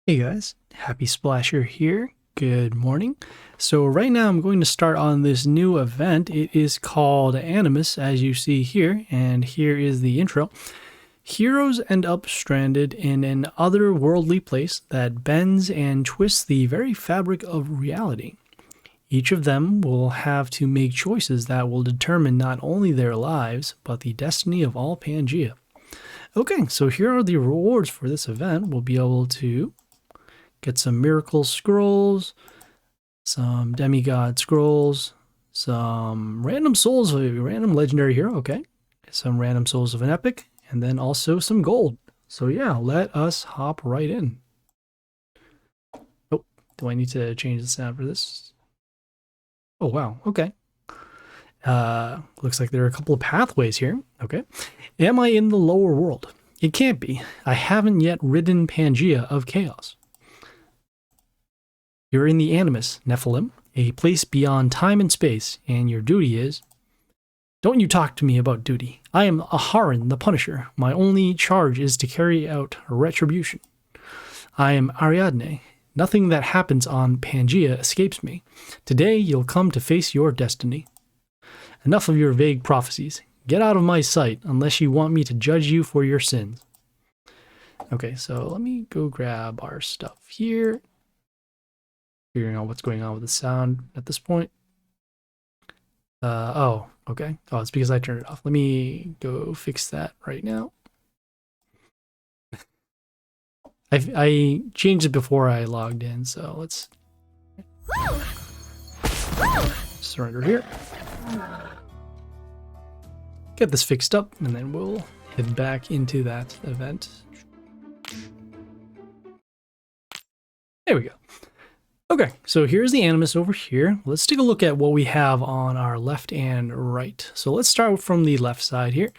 Hey guys, Happysplasher here. Good morning. So right now I'm going to start on this new event. It is called Animus, as you see here, and here is the intro. Heroes end up stranded in an otherworldly place that bends and twists the very fabric of reality. Each of them will have to make choices that will determine not only their lives, but the destiny of all Pangea. Okay, so here are the rewards for this event. We'll be able to get some miracle scrolls, some demigod scrolls, some random souls of a random legendary hero, okay, some random souls of an epic, and then also some gold. So yeah, let us hop right in. Oh, do I need to change the sound for this? Oh wow, okay. Looks like there are a couple of pathways here. Okay. Am I in the lower world? It can't be. I haven't yet ridden Pangea of Chaos. You're in the Animus, Nephilim, a place beyond time and space, and your duty is... Don't you talk to me about duty. I am Aharon the Punisher. My only charge is to carry out retribution. I am Ariadne. Nothing that happens on Pangea escapes me. Today you'll come to face your destiny. Enough of your vague prophecies. Get out of my sight, unless you want me to judge you for your sins. Okay, so let me go grab our stuff here. Figuring out what's going on with the sound at this point. Oh, okay. Oh, it's because I turned it off. Let me go fix that right now. I changed it before I logged in, so let's surrender here. Get this fixed up, and then we'll head back into that event. There we go. Okay, so here's the Animus over here. Let's take a look at what we have on our left and right. So let's start from the left side here.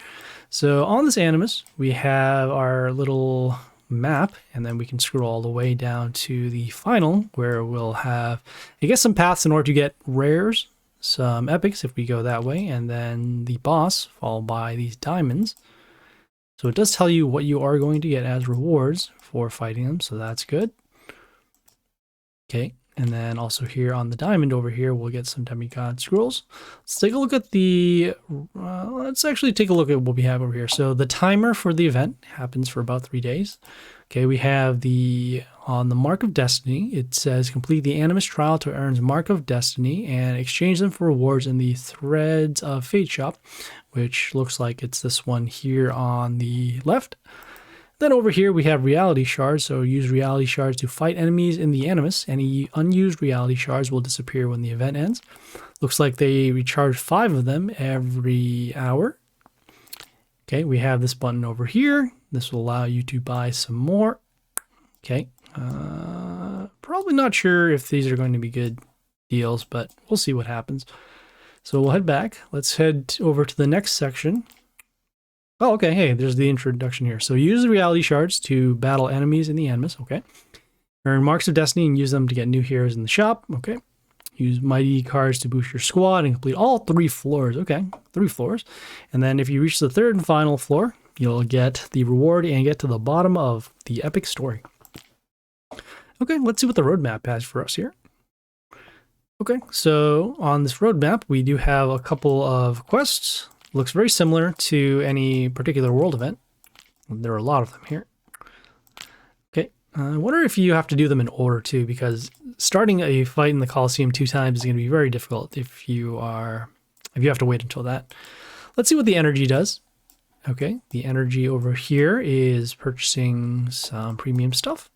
So on this Animus, we have our little map, and then we can scroll all the way down to the final, where we'll have, I guess, some paths in order to get rares, some epics if we go that way, and then the boss, followed by these diamonds. So it does tell you what you are going to get as rewards for fighting them, so that's good. Okay. And then also here on the diamond over here, we'll get some demigod scrolls. Let's take a look at the, let's actually take a look at what we have over here. So the timer for the event happens for about 3 days. Okay, we have on the Mark of Destiny, it says complete the Animus trial to earn Mark of Destiny and exchange them for rewards in the Threads of Fate shop, which looks like it's this one here on the left. Then over here we have reality shards, so use reality shards to fight enemies in the Animus. Any unused reality shards will disappear when the event ends. Looks like they recharge 5 of them every hour. Okay, we have this button over here. This will allow you to buy some more. Okay, probably not sure if these are going to be good deals, but we'll see what happens. So we'll head back. Let's head over to the next section. Oh, okay, hey, there's the introduction here. So use the reality shards to battle enemies in the Animus, okay. Earn marks of destiny and use them to get new heroes in the shop, okay. Use mighty cards to boost your squad and complete all 3 floors, okay, 3 floors. And then if you reach the 3rd and final floor, you'll get the reward and get to the bottom of the epic story. Okay, let's see what the roadmap has for us here. Okay, so on this roadmap, we do have a couple of quests. Looks very similar to any particular world event. There are a lot of them here. Okay, I wonder if you have to do them in order too, because starting a fight in the Colosseum 2 times is going to be very difficult if you have to wait until that. Let's see what the energy does. Okay, the energy over here is purchasing some premium stuff.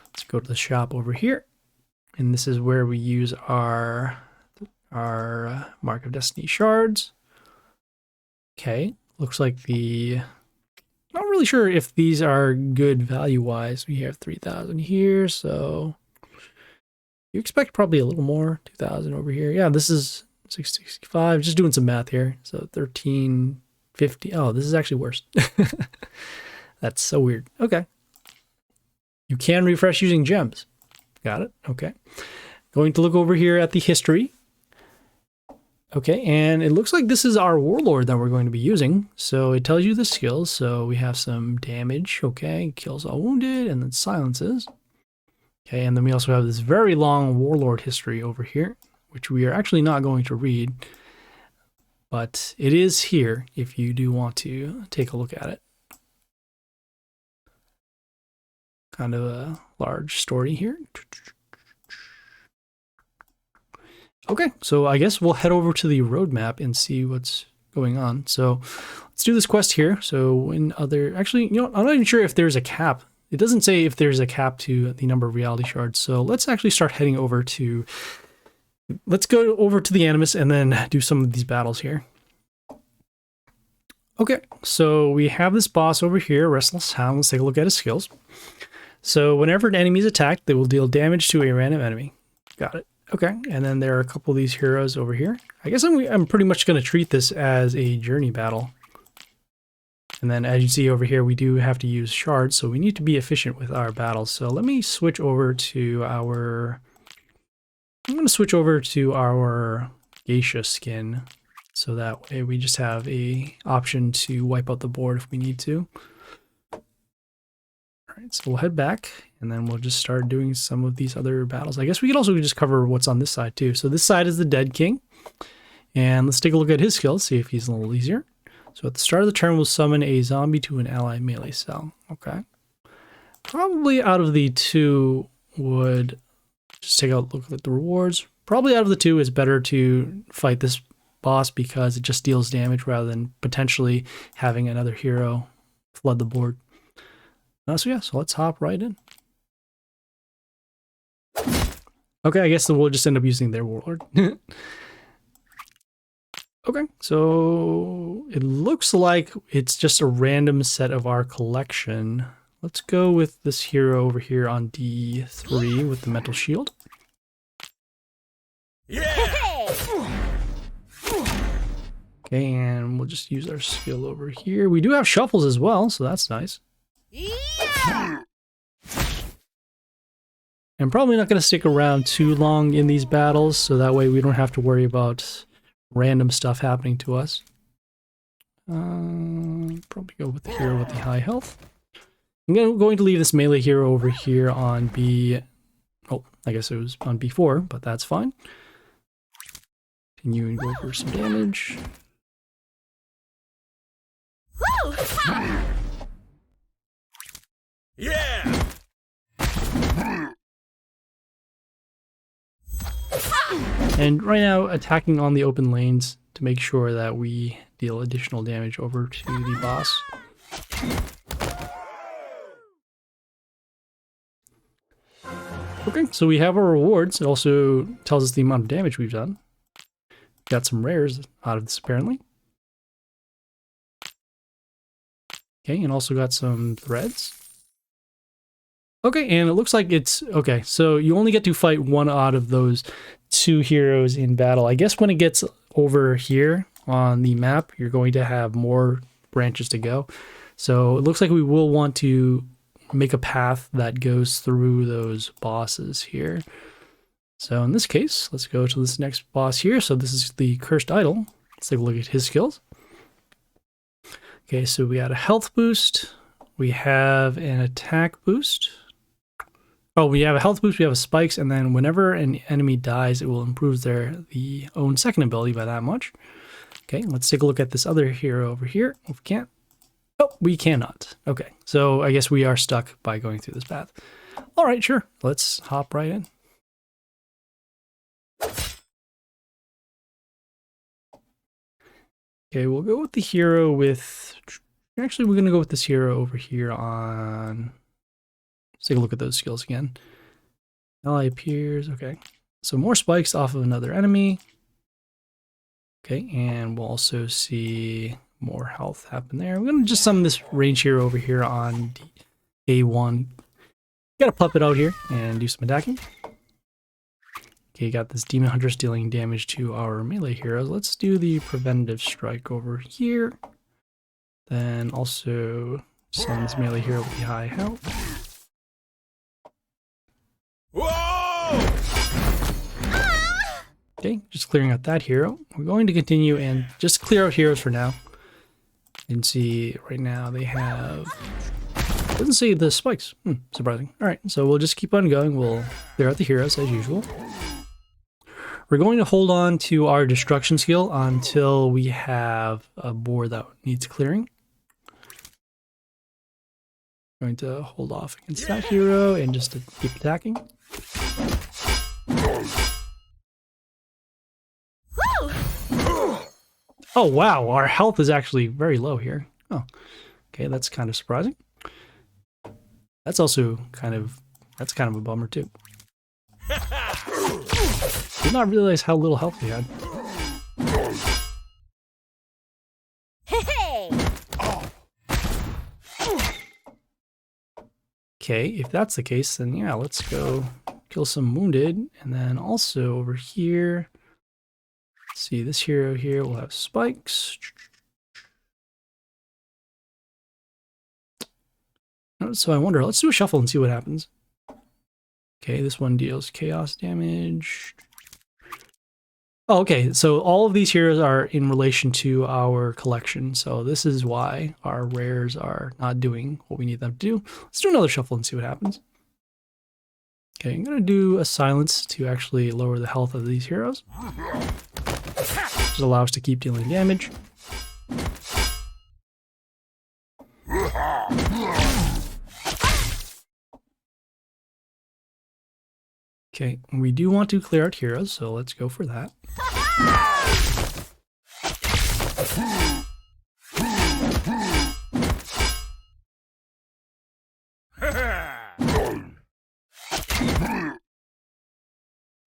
Let's go to the shop over here, and this is where we use our Mark of Destiny shards. Okay, looks like not really sure if these are good value-wise. We have 3,000 here, so you expect probably a little more. 2,000 over here. Yeah, this is 665. Just doing some math here. So 1,350. Oh, this is actually worse. That's so weird. Okay. You can refresh using gems. Got it. Okay. Going to look over here at the history. Okay, and it looks like this is our warlord that we're going to be using. So it tells you the skills. So we have some damage, okay, kills all wounded, and then silences. Okay, and then we also have this very long warlord history over here, which we are actually not going to read, but it is here if you do want to take a look at it. Kind of a large story here. Okay, so I guess we'll head over to the roadmap and see what's going on. So let's do this quest here. So in other, actually, you know, I'm not even sure if there's a cap. It doesn't say if there's a cap to the number of reality shards. So let's actually start heading over to, let's go over to the Animus and then do some of these battles here. Okay, so we have this boss over here, Restless Hound. Let's take a look at his skills. So whenever an enemy is attacked, they will deal damage to a random enemy. Got it. Okay, and then there are a couple of these heroes over here. I guess I'm pretty much going to treat this as a journey battle. And then as you see over here, we do have to use shards, so we need to be efficient with our battles. So let me switch over to our... I'm going to switch over to our geisha skin, so that way we just have a option to wipe out the board if we need to. Alright, so we'll head back, and then we'll just start doing some of these other battles. I guess we could also just cover what's on this side too. So this side is the Dead King, and let's take a look at his skills, see if he's a little easier. So at the start of the turn, we'll summon a zombie to an ally melee cell. Okay. Probably out of the two would just take a look at the rewards. Probably out of the two, it's better to fight this boss because it just deals damage rather than potentially having another hero flood the board. So yeah, so let's hop right in. Okay, I guess we'll just end up using their warlord. Okay, so it looks like it's just a random set of our collection. Let's go with this hero over here on D3 with the metal shield. Yeah! Okay, and we'll just use our skill over here. We do have shuffles as well, so that's nice. Yeah! I'm probably not going to stick around too long in these battles, so that way we don't have to worry about random stuff happening to us. Probably go with the hero with the high health. I'm going to leave this melee hero over here on B... Oh, I guess it was on B4, but that's fine. Continue and go for some damage. Yeah! And right now, attacking on the open lanes to make sure that we deal additional damage over to the boss. Okay, so we have our rewards. It also tells us the amount of damage we've done. Got some rares out of this apparently. Okay, and also got some threads. Okay, and it looks like it's... Okay, so you only get to fight one out of those two heroes in battle. I guess when it gets over here on the map, you're going to have more branches to go. So it looks like we will want to make a path that goes through those bosses here. So in this case, let's go to this next boss here. So this is the Cursed Idol. Let's take a look at his skills. Okay, so we got a health boost. We have an attack boost. Oh, we have a health boost, we have a spikes, and then whenever an enemy dies, it will improve their own second ability by that much. Okay, let's take a look at this other hero over here. If we can't. Oh, we cannot. Okay, so I guess we are stuck by going through this path. All right, sure. Let's hop right in. Okay, we'll go with the hero with... Actually, we're going to go with this hero over here on... Let's take a look at those skills again. Ally appears. Okay. So more spikes off of another enemy. Okay, and we'll also see more health happen there. We're going to just summon this range hero over here on A1. Got a puppet out here and do some attacking. Okay, got this Demon Huntress dealing damage to our melee heroes. Let's do the preventative strike over here. Then also summon this melee hero with the high health. Whoa! Okay, just clearing out that hero. We're going to continue and just clear out heroes for now. You can see right now they have Doesn't say the spikes. Surprising. All right, so we'll just keep on going. We'll clear out the heroes as usual. We're going to hold on to our destruction skill until we have a board that needs clearing. Going to hold off against that hero and just to keep attacking. Oh wow, our health is actually very low here. Oh, okay, that's kind of surprising. That's also kind of a bummer too. Did not realize how little health we had. Okay, if that's the case, then yeah, let's go kill some wounded, and then also over here. Let's see, this hero here will have spikes. So I wonder, let's do a shuffle and see what happens. Okay, this one deals chaos damage. Oh, okay, so all of these heroes are in relation to our collection, so this is why our rares are not doing what we need them to do. Let's do another shuffle and see what happens. Okay, I'm gonna do a silence to actually lower the health of these heroes. Just allow us to keep dealing damage. Okay, we do want to clear out heroes, so let's go for that.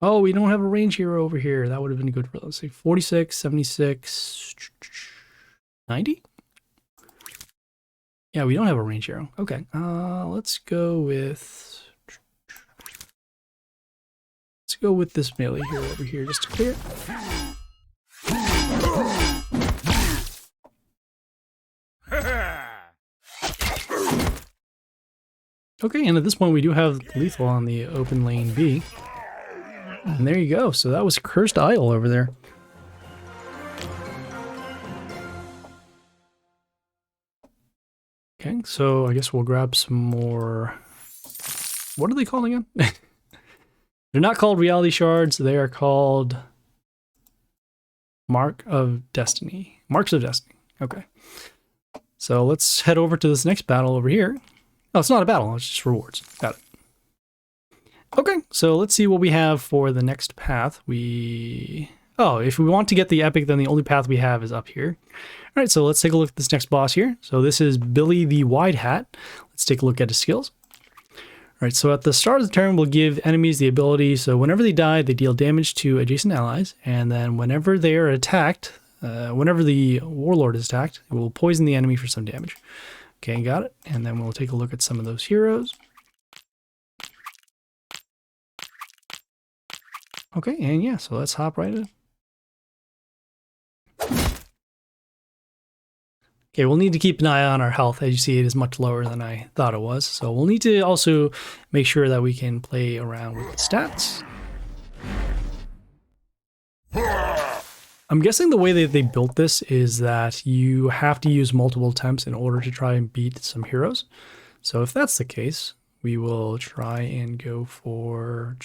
Oh, we don't have a range hero over here. That would have been good for, let's see, 46, 76, 90? Yeah, we don't have a range hero. Okay, let's go with this melee hero over here just to clear. Okay, and at this point we do have lethal on the open lane B. And there you go. So that was Cursed Isle over there. Okay, so I guess we'll grab some more. What are they called again? They're not called reality shards. They are called Mark of Destiny. Marks of Destiny. Okay. So let's head over to this next battle over here. Oh, it's not a battle. It's just rewards. Got it. Okay, so let's see what we have for the next path. Oh, if we want to get the epic, then the only path we have is up here. All right, so let's take a look at this next boss here. So this is Billy the Wide Hat. Let's take a look at his skills. All right, so at the start of the turn, we'll give enemies the ability, so whenever they die, they deal damage to adjacent allies, and then whenever they are attacked, whenever the warlord is attacked, it will poison the enemy for some damage. Okay, got it. And then we'll take a look at some of those heroes. Okay, and yeah, so let's hop right in. Okay, we'll need to keep an eye on our health. As you see, it is much lower than I thought it was. So we'll need to also make sure that we can play around with the stats. I'm guessing the way that they built this is that you have to use multiple attempts in order to try and beat some heroes. So if that's the case, we will try and go for...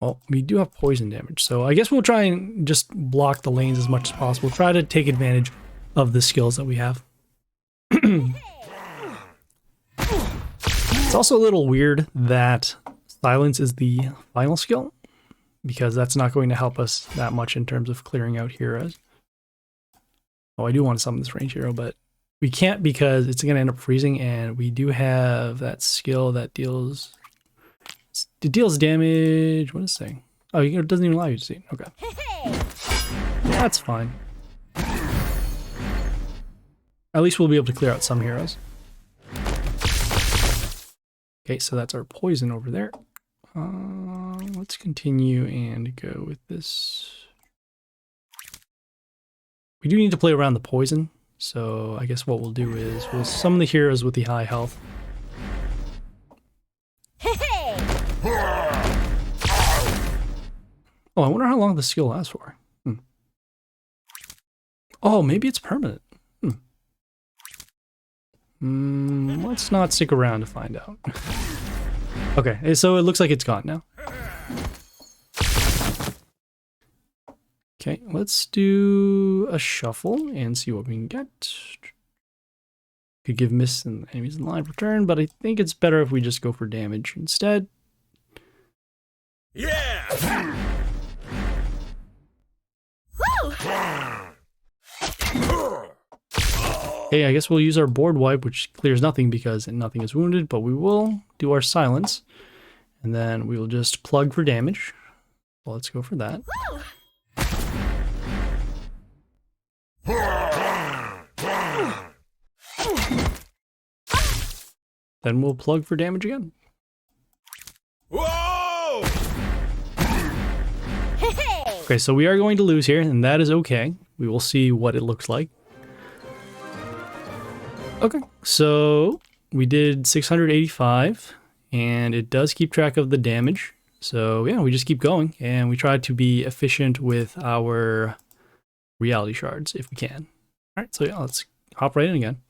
Well, we do have poison damage, so I guess we'll try and just block the lanes as much as possible. Try to take advantage of the skills that we have. It's also a little weird that silence is the final skill, because that's not going to help us that much in terms of clearing out heroes. Oh, I do want to summon this range hero, but we can't because it's going to end up freezing, and we do have that skill that deals... It deals damage. What is it saying? Oh, it doesn't even allow you to see it. Okay. That's fine. At least we'll be able to clear out some heroes. Okay, so that's our poison over there. Let's continue and go with this. We do need to play around the poison, so I guess what we'll do is we'll summon the heroes with the high health. Oh, I wonder how long the skill lasts for. Oh, maybe it's permanent. Let's not stick around to find out. Okay, so it looks like it's gone now. Okay, let's do a shuffle and see what we can get. Could give miss and enemies in line for turn, but I think it's better if we just go for damage instead. Yeah! Okay, I guess we'll use our board wipe, which clears nothing because nothing is wounded, but we will do our silence. And then we will just plug for damage. Well, let's go for that. Then we'll plug for damage again. Whoa! Okay, so we are going to lose here, and that is okay. We will see what it looks like. Okay, so we did 685, and it does keep track of the damage. So yeah, we just keep going, and we try to be efficient with our reality shards if we can. All right, so yeah, let's hop right in again.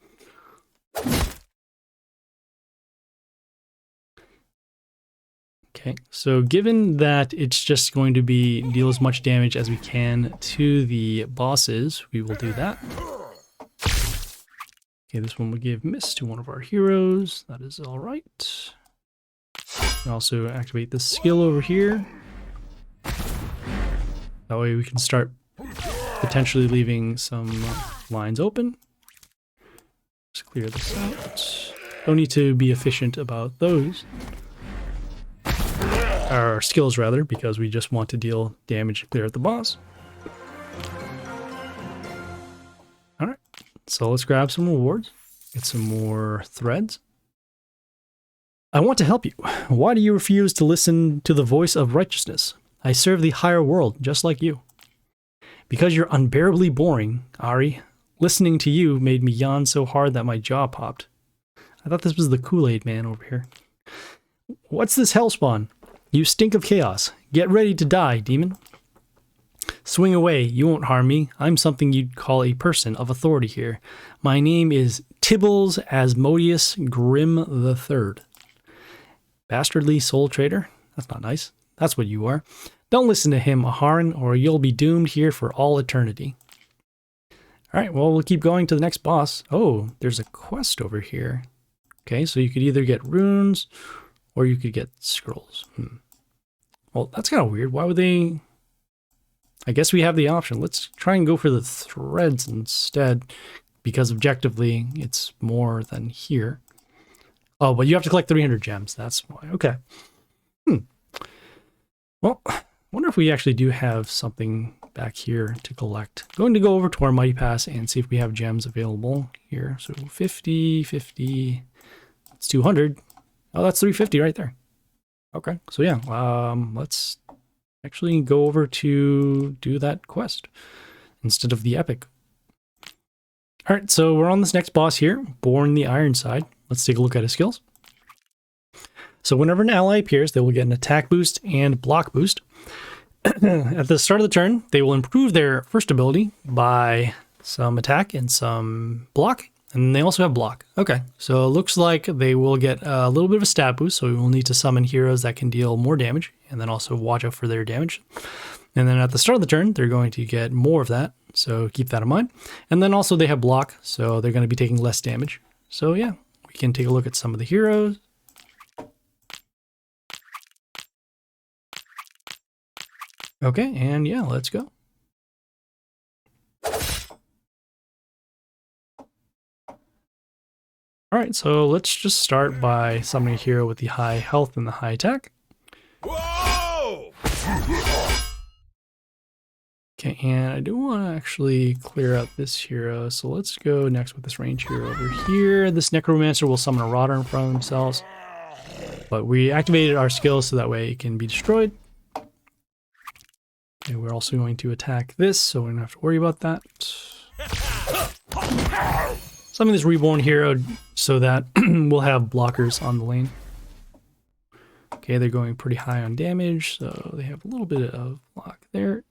Okay, so given that it's just going to be deal as much damage as we can to the bosses, we will do that. Okay, this one will give miss to one of our heroes. That is all right. We also activate this skill over here. That way we can start potentially leaving some lines open. Just clear this out. Don't need to be efficient about those. Our skills rather, because we just want to deal damage and clear out the boss. Alright, so let's grab some rewards. Get some more threads. I want to help you. Why do you refuse to listen to the voice of righteousness? I serve the higher world, just like you. Because you're unbearably boring, Ari. Listening to you made me yawn so hard that my jaw popped. I thought this was the Kool-Aid Man over here. What's this hellspawn? You stink of chaos. Get ready to die, demon. Swing away. You won't harm me. I'm something you'd call a person of authority here. My name is Tibbles Asmodeus Grimm III. Bastardly soul traitor? That's not nice. That's what you are. Don't listen to him, Aharon, or you'll be doomed here for all eternity. Alright, well, we'll keep going to the next boss. Oh, there's a quest over here. Okay, so you could either get runes, or you could get scrolls. Well, that's kind of weird. Why would they... I guess we have the option. Let's try and go for the threads instead, because objectively, it's more than here. Oh, but you have to collect 300 gems. That's why. Okay. Well, I wonder if we actually do have something back here to collect. Going to go over to our Mighty Pass and see if we have gems available here. So 50, 50, it's 200. Oh, that's 350 right there. Okay, so yeah, let's actually go over to do that quest instead of the epic. All right, so we're on this next boss here, Bourne the Ironside. Let's take a look at his skills. So whenever an ally appears, they will get an attack boost and block boost. At the start of the turn, they will improve their first ability by some attack and some block. And they also have block. Okay, so it looks like they will get a little bit of a stat boost, so we will need to summon heroes that can deal more damage, and then also watch out for their damage. And then at the start of the turn, they're going to get more of that, so keep that in mind. And then also they have block, so they're going to be taking less damage. So yeah, we can take a look at some of the heroes. Okay, and yeah, let's go. Alright, so let's just start by summoning a hero with the high health and the high attack. Whoa! Okay, and I do want to actually clear out this hero, so let's go next with this range hero over here. This Necromancer will summon a Rotter in front of themselves, but we activated our skills so that way it can be destroyed. Okay, we're also going to attack this, so we don't have to worry about that. Summon this Reborn hero so that we'll have blockers on the lane. Okay, they're going pretty high on damage, so they have a little bit of block there.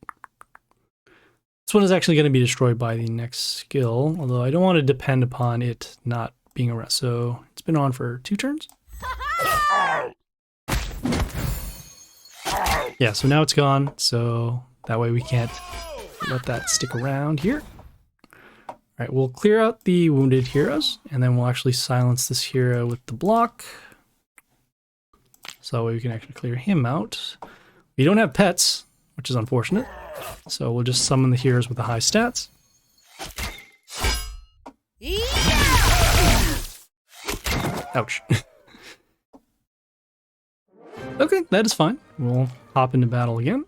This one is actually going to be destroyed by the next skill, although I don't want to depend upon it not being around. So it's been on for 2 turns. Yeah, so now it's gone. So that way we can't let that stick around here. All right, we'll clear out the wounded heroes, and then we'll actually silence this hero with the block. So that way we can actually clear him out. We don't have pets, which is unfortunate. So we'll just summon the heroes with the high stats. Ouch. Okay, that is fine. We'll hop into battle again.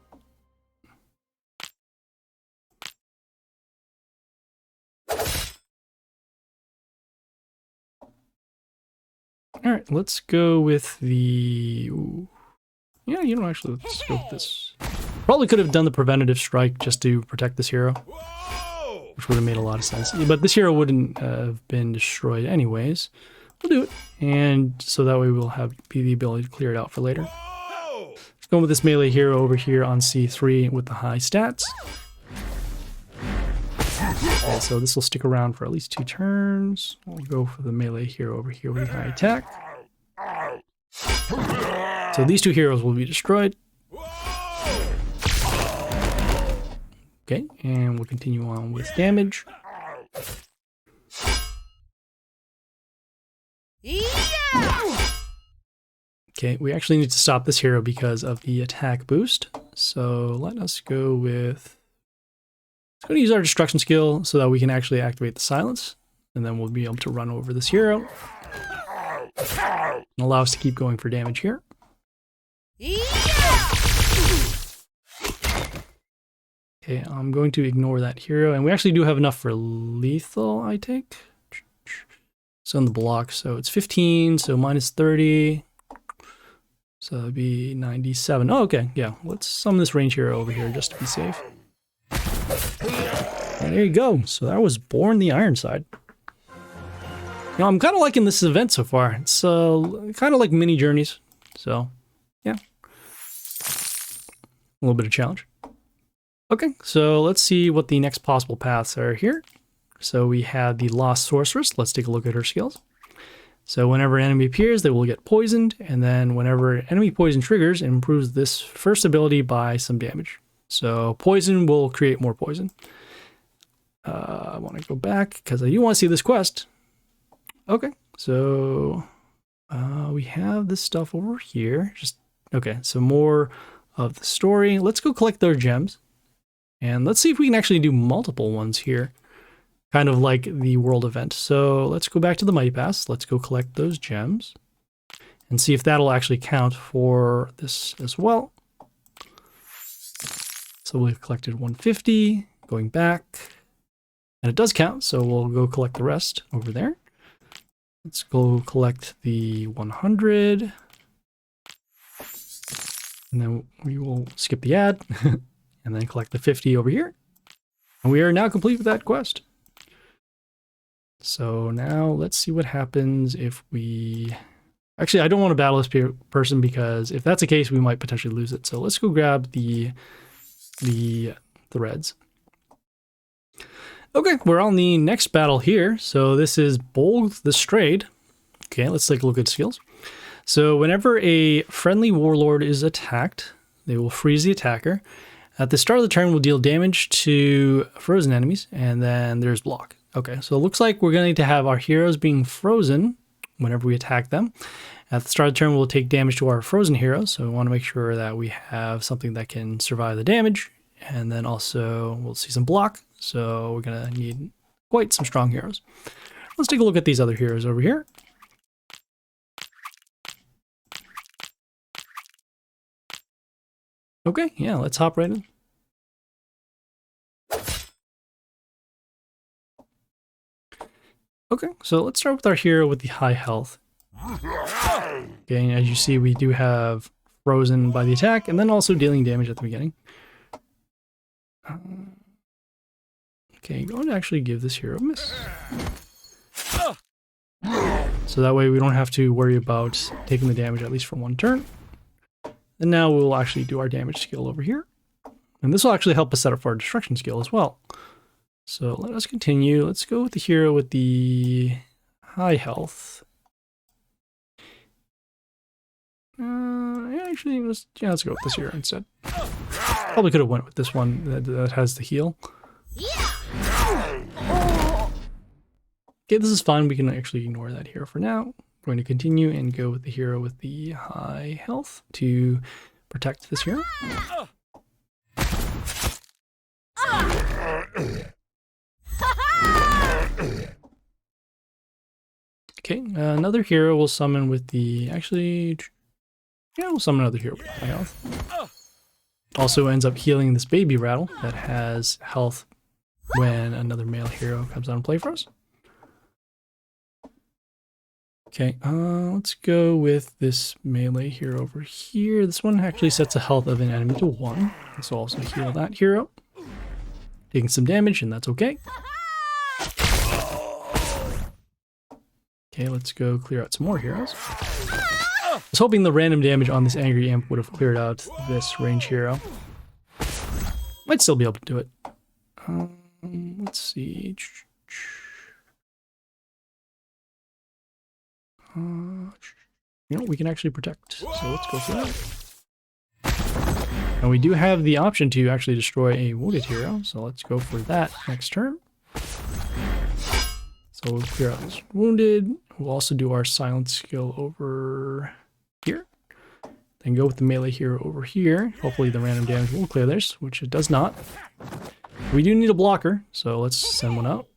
Alright, let's go with the... Ooh. Yeah, you know, actually, let's go with this. Probably could have done the preventative strike just to protect this hero, which would have made a lot of sense. But this hero wouldn't have been destroyed anyways. We'll do it, and so that way we'll have the ability to clear it out for later. Going with this melee hero over here on C3 with the high stats. And so this will stick around for at least 2 turns. We'll go for the melee hero over here with the high attack. So these 2 heroes will be destroyed. Okay, and we'll continue on with damage. Okay, we actually need to stop this hero because of the attack boost. So let us go with... Let's go to use our destruction skill so that we can actually activate the silence. And then we'll be able to run over this hero. And allow us to keep going for damage here. Okay, I'm going to ignore that hero. And we actually do have enough for lethal, I take. So in the block, so it's 15, so minus 30. So that'd be 97. Oh, okay, yeah. Let's summon this range hero over here just to be safe. And there you go. So that was Bourne the Ironside. You know, I'm kind of liking this event so far. It's kind of like mini journeys. So, yeah. A little bit of challenge. Okay, so let's see what the next possible paths are here. So we have the Lost Sorceress. Let's take a look at her skills. So whenever an enemy appears, they will get poisoned, and then whenever enemy poison triggers, it improves this first ability by some damage. So poison will create more poison. I want to go back because I do want to see this quest. Okay, so we have this stuff over here. Okay, so more of the story. Let's go collect their gems, and let's see if we can actually do multiple ones here. Kind of like the world event. So let's go back to the Mighty Pass. Let's go collect those gems and see if that'll actually count for this as well. So we've collected 150, going back, and it does count. So we'll go collect the rest over there. Let's go collect the 100. And then we will skip the ad and then collect the 50 over here. And we are now complete with that quest. So now let's see what happens if we... Actually, I don't want to battle this person because if that's the case, we might potentially lose it. So let's go grab the threads. Okay, we're on the next battle here. So this is Bolg the Strayed. Okay, let's take a look at skills. So whenever a friendly warlord is attacked, they will freeze the attacker. At the start of the turn, we'll deal damage to frozen enemies, and then there's block. Okay, so it looks like we're going to need to have our heroes being frozen whenever we attack them. At the start of the turn, we'll take damage to our frozen heroes, so we want to make sure that we have something that can survive the damage. And then also, we'll see some block, so we're going to need quite some strong heroes. Let's take a look at these other heroes over here. Okay, yeah, let's hop right in. Okay, so let's start with our hero with the high health. Okay, and as you see, we do have frozen by the attack, and then also dealing damage at the beginning. Okay, I'm going to actually give this hero a miss. So that way we don't have to worry about taking the damage at least for one turn. And now we'll actually do our damage skill over here. And this will actually help us set up for our destruction skill as well. So let us continue. Let's go with the hero with the high health. Yeah, actually, let's go with this hero instead. Probably could have went with this one that has the heal. Okay, this is fine. We can actually ignore that hero for now. I'm going to continue and go with the hero with the high health to protect this hero. Okay, another hero will summon with the... Actually, yeah, we'll summon another hero with high health. Also ends up healing this baby rattle that has health when another male hero comes on play for us. Okay, let's go with this melee hero over here. This one actually sets the health of an enemy to 1. This will also heal that hero. Taking some damage, and that's okay. Okay, let's go clear out some more heroes. I was hoping the random damage on this angry imp would have cleared out this range hero. Might still be able to do it. Let's see. You know, we can actually protect, so let's go for that. And we do have the option to actually destroy a wounded hero, so let's go for that next turn. So we'll clear out this wounded. We'll also do our silence skill over here. Then go with the melee hero over here. Hopefully the random damage will clear this, which it does not. We do need a blocker, so let's send one out.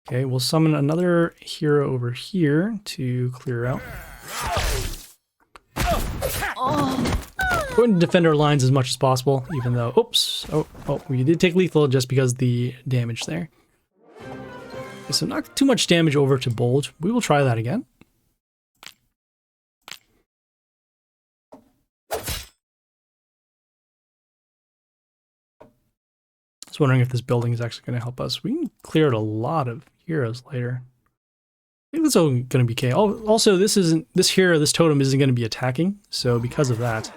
Okay, we'll summon another hero over here to clear out. We're going to defend our lines as much as possible, even though, oops, oh, we did take lethal just because of the damage there. Okay, so not too much damage over to Bolg. We will try that again. I was wondering if this building is actually going to help us. We can clear out a lot of heroes later. I think that's all going to be okay. Also, this totem isn't going to be attacking, so because of that,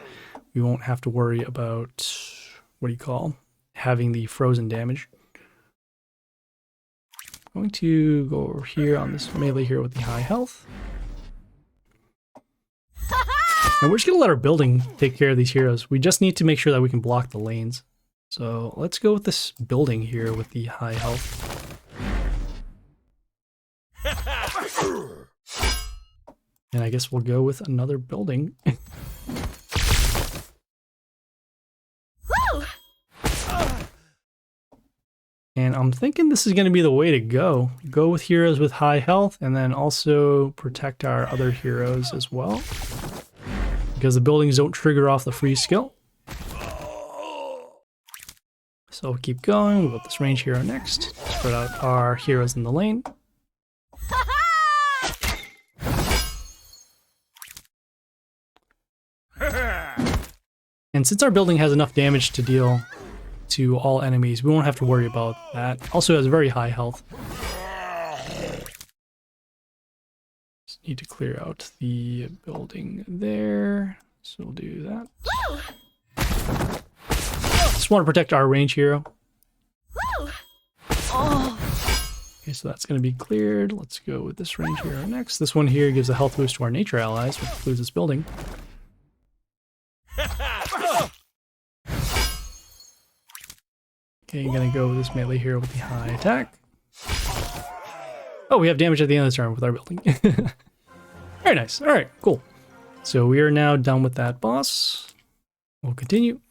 we won't have to worry about, what do you call, having the frozen damage. I'm going to go over here on this melee hero with the high health. And we're just going to let our building take care of these heroes. We just need to make sure that we can block the lanes. So let's go with this building here with the high health. And I guess we'll go with another building. And I'm thinking this is going to be the way to go. Go with heroes with high health and then also protect our other heroes as well. Because the buildings don't trigger off the freeze skill. So we'll keep going. We'll put this range hero next. Spread out our heroes in the lane. And since our building has enough damage to deal to all enemies, we won't have to worry about that. Also has very high health. Just need to clear out the building there. So we'll do that. Just want to protect our range hero. Okay, so that's going to be cleared. Let's go with this range hero next. This one here gives a health boost to our nature allies, which includes this building. Okay, I'm going to go with this melee hero with the high attack. Oh, we have damage at the end of the turn with our building. Very nice. All right, cool. So we are now done with that boss. We'll continue.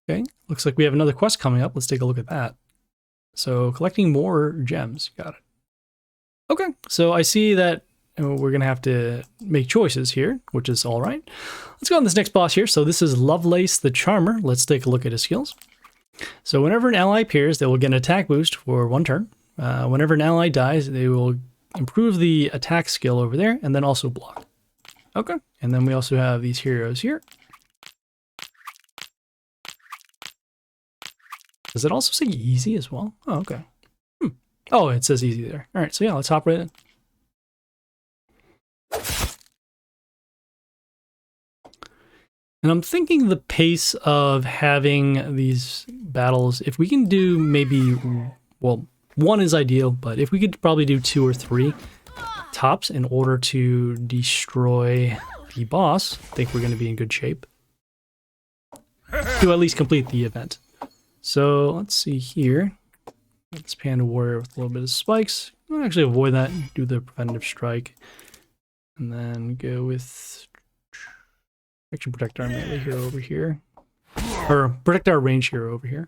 Okay, looks like we have another quest coming up. Let's take a look at that. So collecting more gems. Got it. Okay, so I see that we're going to have to make choices here, which is all right. Let's go on this next boss here. So this is Lovelace the Charmer. Let's take a look at his skills. So whenever an ally appears, they will get an attack boost for 1 turn. Whenever an ally dies, they will improve the attack skill over there and then also block. Okay, and then we also have these heroes here. Does it also say easy as well? Oh, okay. Oh, it says easy there. All right, so yeah, let's hop right in. And I'm thinking the pace of having these battles, if we can do maybe well, 1 is ideal, but if we could probably do 2 or 3 tops in order to destroy the boss, I think we're going to be in good shape to at least complete the event. So let's see here. This Panda Warrior with a little bit of spikes. I'll actually avoid that and do the preventative strike. And then go with... actually protect our melee hero over here. Or protect our range hero over here.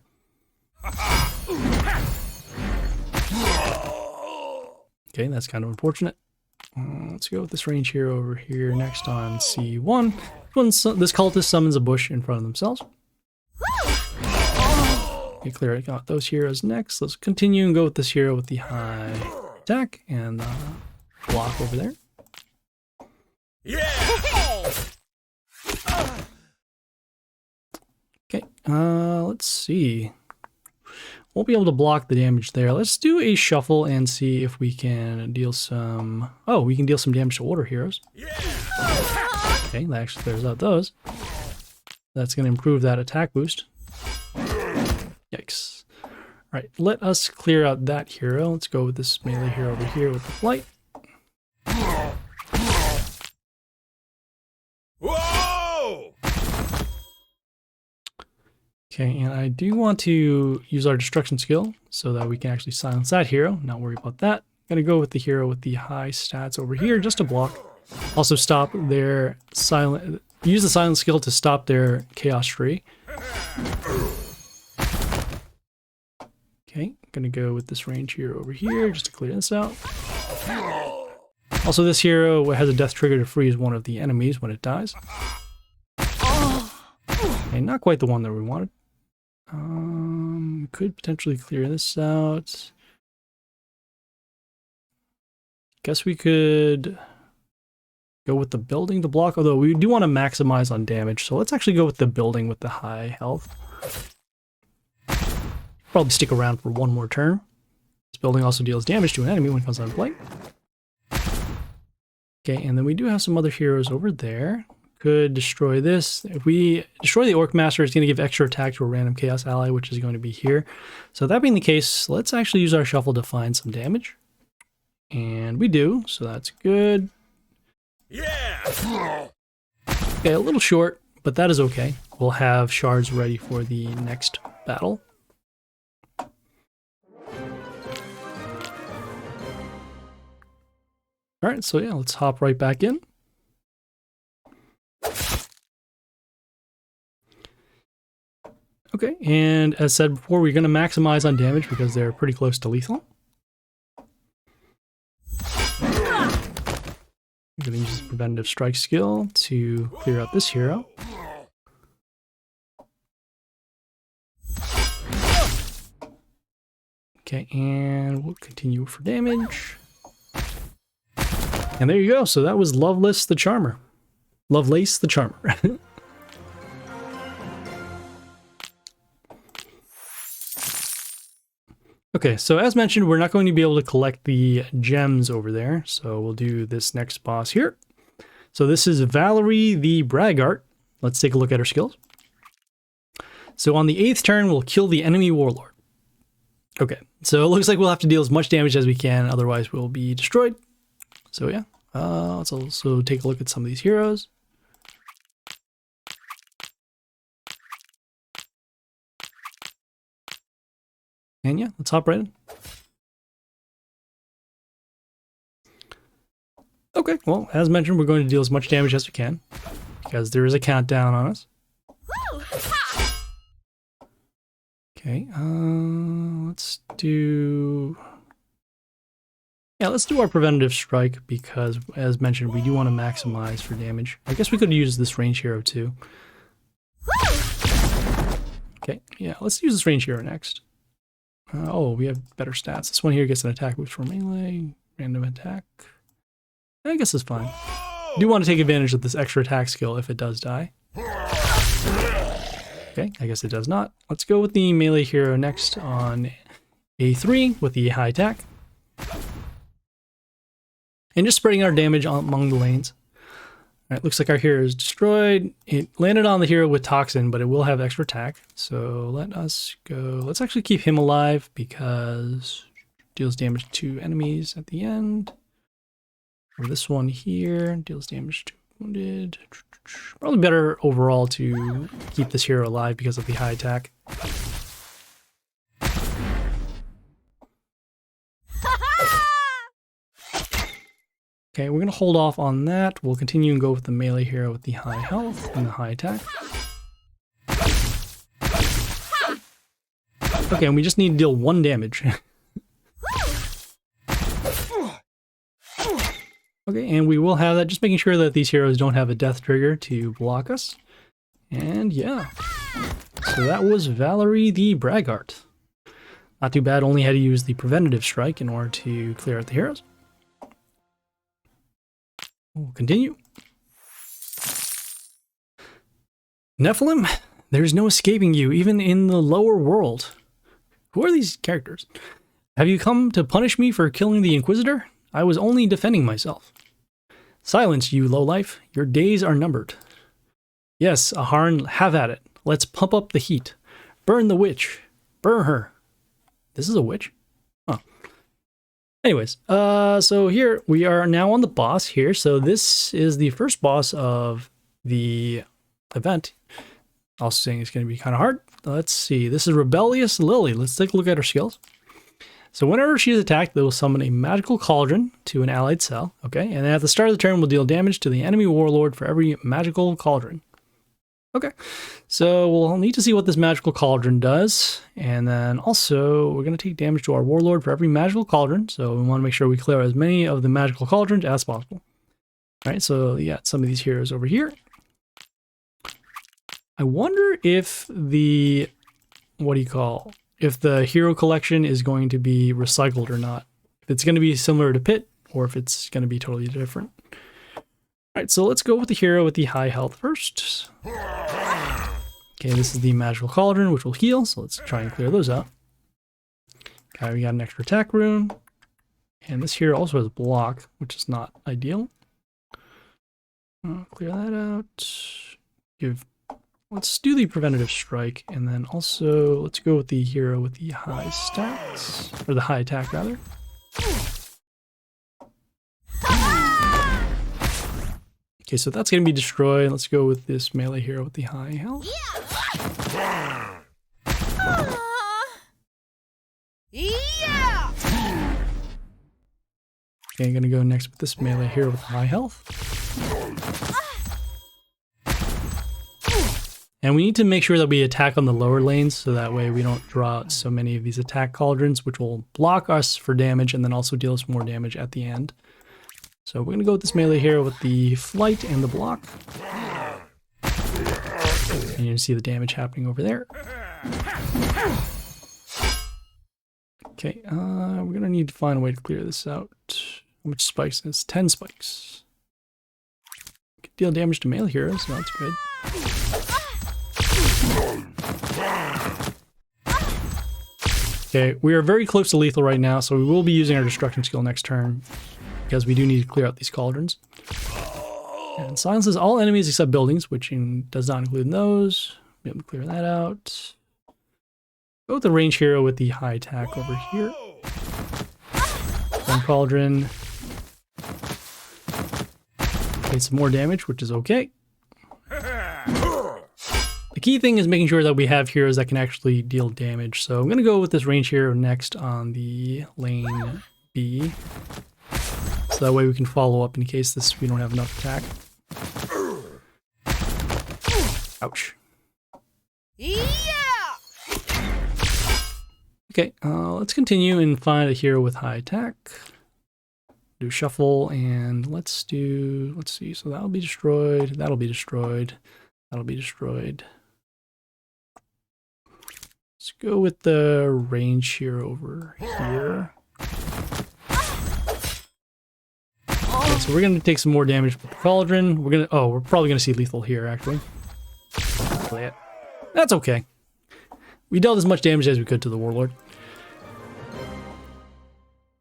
Okay, that's kind of unfortunate. Let's go with this range hero over here next on C1. This cultist summons a bush in front of themselves. Okay, clear out those heroes next. Let's continue and go with this hero with the high attack and block over there. Yeah! Okay, let's see. Won't be able to block the damage there. Let's do a shuffle and see if we can deal some... oh, we can deal some damage to order heroes. Okay, that actually clears out those. That's going to improve that attack boost. Yikes. Alright, let us clear out that hero. Let's go with this melee hero over here with the flight. Whoa! Okay, and I do want to use our destruction skill so that we can actually silence that hero. Not worry about that. I'm going to go with the hero with the high stats over here just to block. Also stop their silent... use the silence skill to stop their chaos tree. Okay, I'm going to go with this range hero over here just to clear this out. Also, this hero has a death trigger to freeze one of the enemies when it dies. Okay, not quite the one that we wanted. Could potentially clear this out. Guess we could go with the building to block, although we do want to maximize on damage, so let's actually go with the building with the high health. Probably stick around for one more turn. This building also deals damage to an enemy when it comes on play. Okay, and then we do have some other heroes over there. Could destroy this. If we destroy the Orc Master, it's going to give extra attack to a random Chaos ally, which is going to be here. So that being the case, let's actually use our shuffle to find some damage. And we do, so that's good. Yeah! Okay, a little short, but that is okay. We'll have shards ready for the next battle. Alright, so yeah, let's hop right back in. Okay, and as said before, we're going to maximize on damage because they're pretty close to lethal. I'm going to use this preventative strike skill to clear out this hero. Okay, and we'll continue for damage. And there you go. So that was Lovelace the Charmer. Lovelace the Charmer. Okay, so as mentioned, we're not going to be able to collect the gems over there, so we'll do this next boss here. So this is Valerie the Bragggart. Let's take a look at her skills. So on the 8th turn, we'll kill the enemy warlord. Okay, so it looks like we'll have to deal as much damage as we can, otherwise we'll be destroyed. So yeah, let's also take a look at some of these heroes. And yeah, let's hop right in. Okay, well, as mentioned, we're going to deal as much damage as we can, because there is a countdown on us. Okay, let's do... yeah, let's do our preventative strike, because, as mentioned, we do want to maximize for damage. I guess we could use this range hero, too. Okay, yeah, let's use this range hero next. Oh, we have better stats. This one here gets an attack boost for melee, random attack. I guess it's fine. I do want to take advantage of this extra attack skill if it does die. Okay, I guess it does not. Let's go with the melee hero next on A3 with the high attack. And just spreading our damage among the lanes. Alright, looks like our hero is destroyed. It landed on the hero with Toxin, but it will have extra attack. So let us go. Let's actually keep him alive because deals damage to enemies at the end. Or this one here deals damage to wounded. Probably better overall to keep this hero alive because of the high attack. Okay, we're going to hold off on that. We'll continue and go with the melee hero with the high health and the high attack. Okay, and we just need to deal 1 damage. Okay, and we will have that, just making sure that these heroes don't have a death trigger to block us. And yeah, so that was Valerie the Bragggart. Not too bad, only had to use the preventative strike in order to clear out the heroes. We'll continue. Nephilim, there's no escaping you, even in the lower world. Who are these characters? Have you come to punish me for killing the Inquisitor? I was only defending myself. Silence, you lowlife. Your days are numbered. Yes, Aharn, have at it. Let's pump up the heat. Burn the witch. Burn her. This is a witch? Oh. Anyways, so here we are now on the boss here. So this is the first boss of the event. Also saying it's going to be kind of hard. Let's see. This is Rebellious Lily. Let's take a look at her skills. So whenever she is attacked, they will summon a magical cauldron to an allied cell. Okay, and then at the start of the turn, will deal damage to the enemy warlord for every magical cauldron. Okay, so we'll need to see what this magical cauldron does. And then also, we're going to take damage to our warlord for every magical cauldron. So we want to make sure we clear as many of the magical cauldrons as possible. All right, so yeah, some of these heroes over here. I wonder if the, if the hero collection is going to be recycled or not. If it's going to be similar to Pit, or if it's going to be totally different. Alright, so let's go with the hero with the high health first. Okay, this is the magical cauldron, which will heal, so let's try and clear those out. Okay, we got an extra attack rune. And this hero also has block, which is not ideal. Clear that out. Let's do the preventative strike, and then also let's go with the hero with the high stats, or the high attack rather. Okay, so that's going to be destroyed. Let's go with this melee hero with the high health. Okay, I'm going to go next with this melee hero with high health. And we need to make sure that we attack on the lower lanes, so that way we don't draw out so many of these attack cauldrons, which will block us for damage and then also deal us more damage at the end. So we're going to go with this melee hero with the flight and the block. And you can see the damage happening over there. Okay, we're going to need to find a way to clear this out. How much spikes? It's 10 spikes. Could deal damage to melee heroes, so that's good. Okay, we are very close to lethal right now, so we will be using our destruction skill next turn, because we do need to clear out these cauldrons. And silences all enemies except buildings, which does not include those. Be able to clear that out. Go with the range hero with the high attack over here. One cauldron. Okay, some more damage, which is okay. The key thing is making sure that we have heroes that can actually deal damage. So I'm going to go with this range hero next on the lane B. So that way we can follow up in case we don't have enough attack. Ouch. Yeah! Okay, let's continue and find a hero with high attack. Do shuffle, and let's see, so that'll be destroyed, that'll be destroyed, that'll be destroyed. Let's go with the range hero over here. Okay, so we're gonna take some more damage with the cauldron. We're probably gonna see lethal here, actually. Play it. That's okay. We dealt as much damage as we could to the warlord.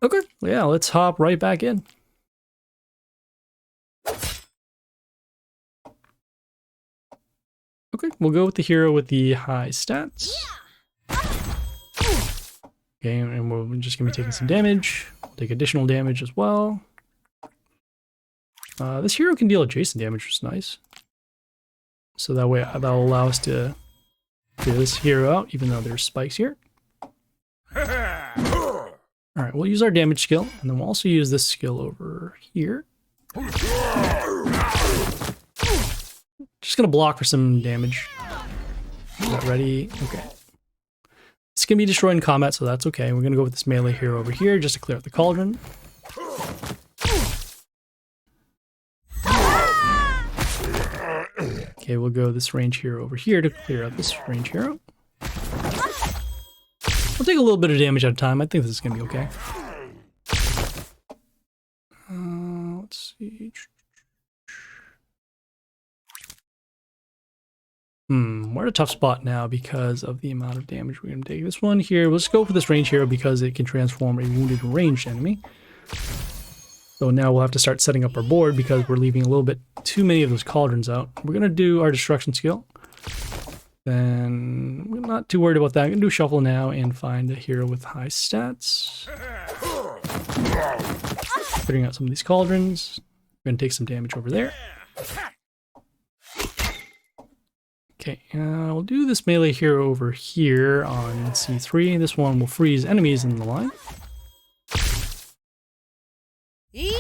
Okay, yeah, let's hop right back in. Okay, we'll go with the hero with the high stats. Okay, and we're just going to be taking some damage. We'll take additional damage as well. This hero can deal adjacent damage, which is nice. So that way, that'll allow us to clear this hero out, even though there's spikes here. Alright, we'll use our damage skill, and then we'll also use this skill over here. Just gonna block for some damage. Is that ready? Okay. This can be destroyed in combat, so that's okay. We're gonna go with this melee hero over here just to clear out the cauldron. Okay, we'll go this range hero over here to clear out this range hero. We'll take a little bit of damage at a time. I think this is gonna be okay. Let's see. We're at a tough spot now because of the amount of damage we're going to take. This one here, let's go for this range hero because it can transform a wounded ranged enemy. So now we'll have to start setting up our board because we're leaving a little bit too many of those cauldrons out. We're going to do our destruction skill. Then we're not too worried about that. I'm going to do shuffle now and find a hero with high stats. Clearing out some of these cauldrons. We're going to take some damage over there. Okay, we'll do this melee hero over here on C3. This one will freeze enemies in the line. Yeah!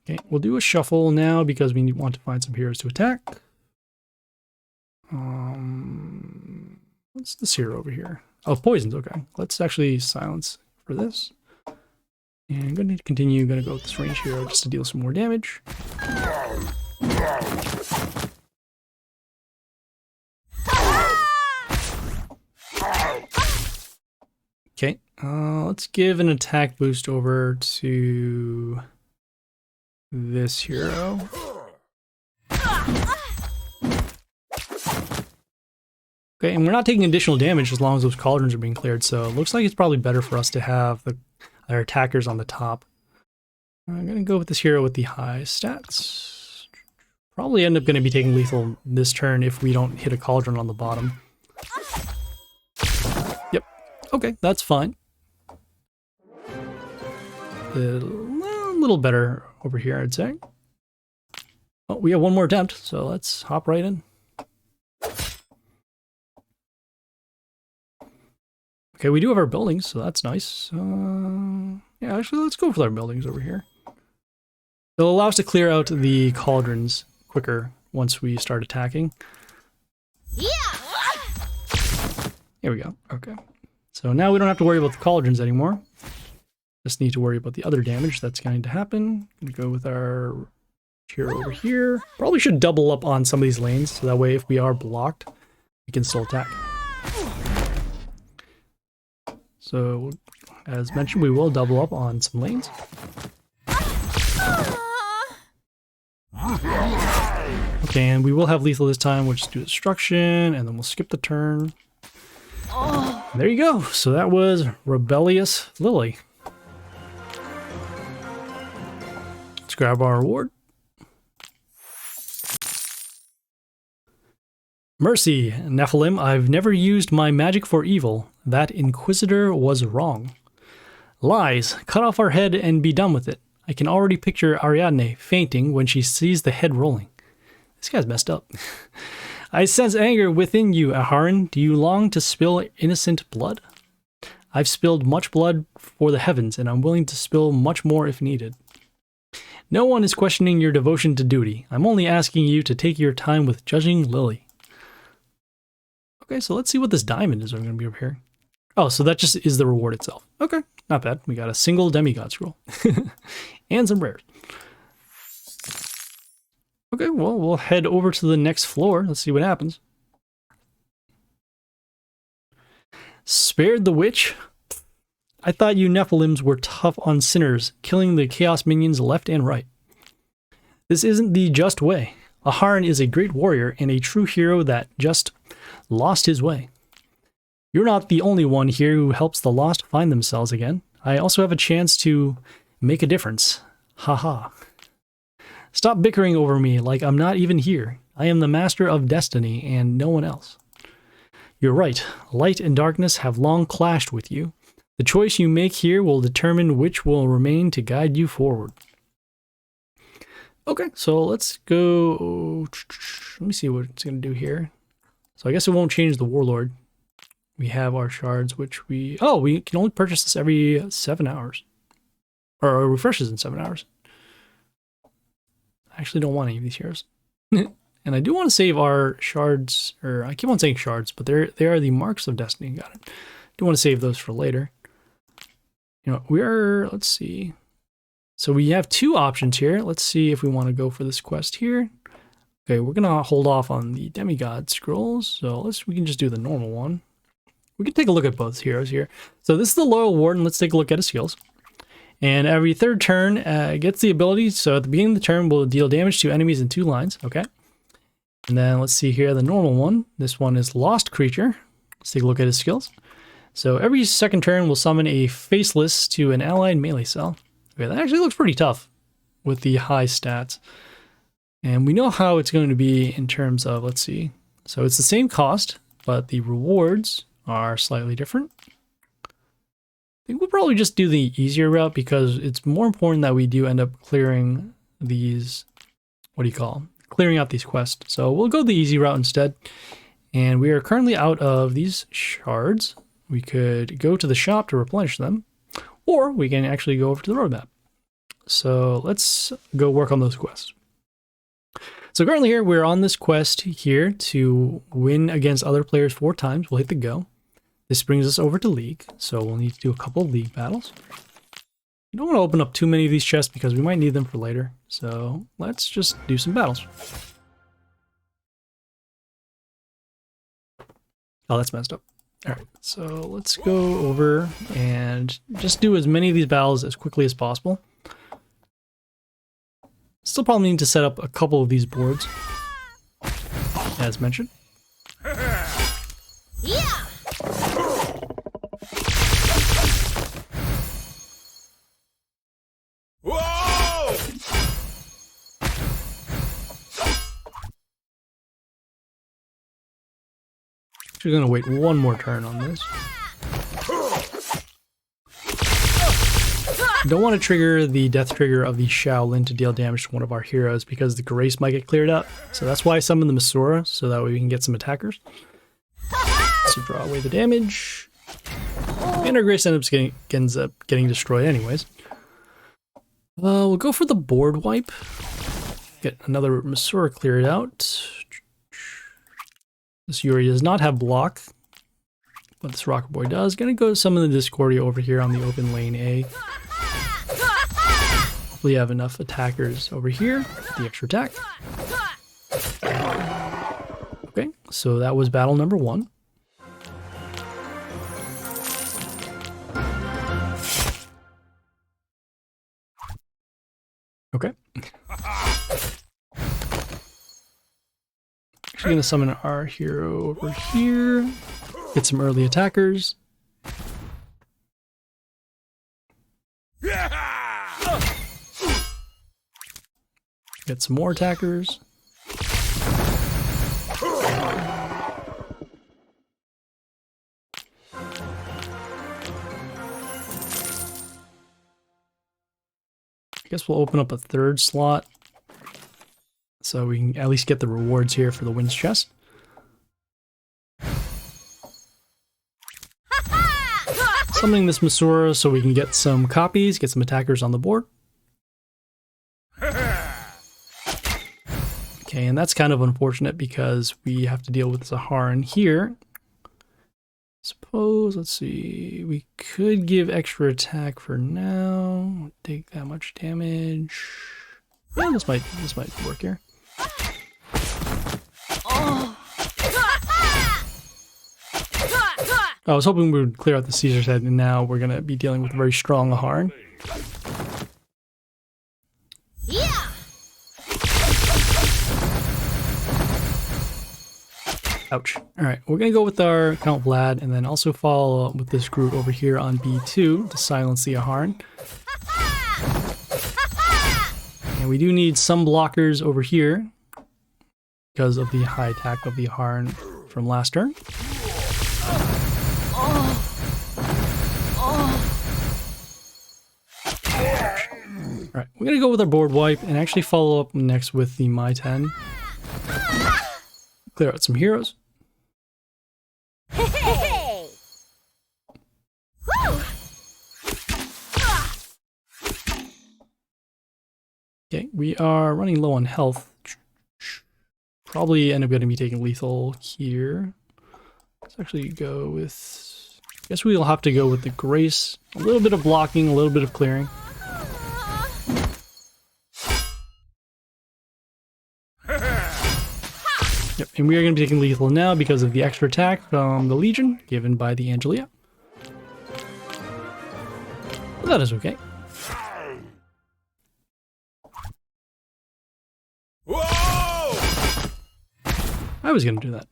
Okay, we'll do a shuffle now because we want to find some heroes to attack. What's this hero over here? Oh, poisons, okay. Let's actually silence for this. And I'm going to continue, going to go with this range hero just to deal some more damage. Okay, let's give an attack boost over to this hero. Okay, and we're not taking additional damage as long as those cauldrons are being cleared, so it looks like it's probably better for us to have our attackers on the top. I'm going to go with this hero with the high stats. Probably end up going to be taking lethal this turn if we don't hit a cauldron on the bottom. Yep. Okay, that's fine. A little better over here, I'd say. Oh, we have one more attempt, so let's hop right in. Okay, we do have our buildings, so that's nice. Yeah, actually, let's go with our buildings over here. It'll allow us to clear out the cauldrons quicker once we start attacking. Yeah! Here we go. Okay. So now we don't have to worry about the cauldrons anymore. Just need to worry about the other damage that's going to happen. Gonna go with our hero over here. Probably should double up on some of these lanes, so that way if we are blocked, we can still attack. So, as mentioned, we will double up on some lanes. Okay, and we will have lethal this time. We'll just do destruction, and then we'll skip the turn. There you go. So that was Rebellious Lily. Let's grab our reward. Mercy, Nephilim, I've never used my magic for evil. That Inquisitor was wrong. Lies, cut off our head and be done with it. I can already picture Ariadne fainting when she sees the head rolling. This guy's messed up. I sense anger within you, Aharon. Do you long to spill innocent blood? I've spilled much blood for the heavens, and I'm willing to spill much more if needed. No one is questioning your devotion to duty. I'm only asking you to take your time with judging Lily. Okay, so let's see what this diamond is going to be over here. Oh, so that just is the reward itself. Okay, not bad. We got a single demigod scroll. And some rares. Okay, well, we'll head over to the next floor. Let's see what happens. Spared the witch? I thought you Nephilims were tough on sinners, killing the chaos minions left and right. This isn't the just way. Aharon is a great warrior and a true hero that just lost his way. You're not the only one here who helps the lost find themselves again. I also have a chance to make a difference. Haha. Stop bickering over me like I'm not even here. I am the master of destiny and no one else. You're right. Light and darkness have long clashed with you. The choice you make here will determine which will remain to guide you forward. Okay, so let's go. Let me see what it's going to do here. So I guess it won't change the warlord. We have our shards, which we can only purchase this every 7 hours. Or refreshes in 7 hours. I actually don't want any of these heroes. And I do want to save our shards, or I keep on saying shards, but they are the marks of destiny. Got it. Do want to save those for later. You know, let's see. So we have 2 options here. Let's see if we want to go for this quest here. Okay, we're gonna hold off on the demigod scrolls. So we can just do the normal one. We can take a look at both heroes here. So this is the Loyal Warden. Let's take a look at his skills. And every 3rd turn, gets the ability. So at the beginning of the turn, we'll deal damage to enemies in 2 lines. Okay. And then let's see here, the normal one. This one is Lost Creature. Let's take a look at his skills. So every 2nd turn, we'll summon a Faceless to an allied melee cell. Okay, that actually looks pretty tough with the high stats. And we know how it's going to be in terms of, let's see. So it's the same cost, but the rewards are slightly different. I think we'll probably just do the easier route because it's more important that we do end up clearing these, clearing out these quests. So we'll go the easy route instead. And we are currently out of these shards. We could go to the shop to replenish them, or we can actually go over to the roadmap. So let's go work on those quests. So currently here, we're on this quest here to win against other players 4 times. We'll hit the go. This brings us over to League, so we'll need to do a couple of League battles. We don't want to open up too many of these chests because we might need them for later. So let's just do some battles. Oh, that's messed up. All right, so let's go over and just do as many of these battles as quickly as possible. Still probably need to set up a couple of these boards, as mentioned. Yeah. Whoa! Actually gonna wait one more turn on this. Don't want to trigger the death trigger of the Shaolin to deal damage to one of our heroes because the Grace might get cleared up. So that's why I summoned the Masura, so that way we can get some attackers. So draw away the damage. And our Grace ends up getting destroyed anyways. We'll go for the board wipe. Get another Masura cleared out. This Yuri does not have block, but this Rocker Boy does. Gonna go summon the Discordia over here on the open lane A. Hopefully have enough attackers over here. The extra attack. Okay, so that was battle number 1. Okay. Actually gonna summon our hero over here. Get some early attackers. Get some more attackers. I guess we'll open up a 3rd slot so we can at least get the rewards here for the wins chest. Summoning this Masura so we can get some copies, get some attackers on the board. Okay, and that's kind of unfortunate because we have to deal with Zaharan here. Suppose, let's see, we could give extra attack for now. Won't take that much damage. Yeah, this might work here. I was hoping we would clear out the Caesar's head, and now we're gonna be dealing with a very strong Zaharan. Yeah. Ouch. Alright, we're gonna go with our Count Vlad and then also follow up with this group over here on B2 to silence the Zaharan. And we do need some blockers over here because of the high attack of the Harn from last turn. Alright, we're going to go with our board wipe and actually follow up next with the My 10. Clear out some heroes. Okay, we are running low on health. Probably end up going to be taking lethal here. Let's actually go with... I guess we'll have to go with the Grace. A little bit of blocking, a little bit of clearing. Yep, and we are going to be taking lethal now because of the extra attack from the Legion given by the Angelia. But that is okay. Whoa! I was going to do that.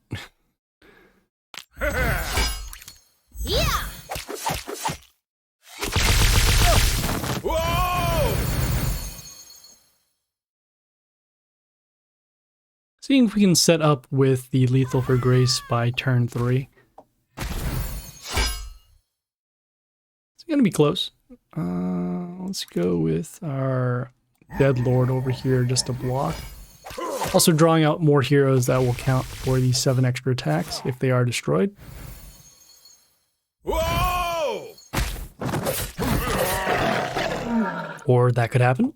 Yeah! Whoa! Seeing if we can set up with the lethal for Grace by turn 3. It's going to be close. Let's go with our Dead Lord over here just to block. Also drawing out more heroes that will count for the 7 extra attacks if they are destroyed. Whoa! Or that could happen.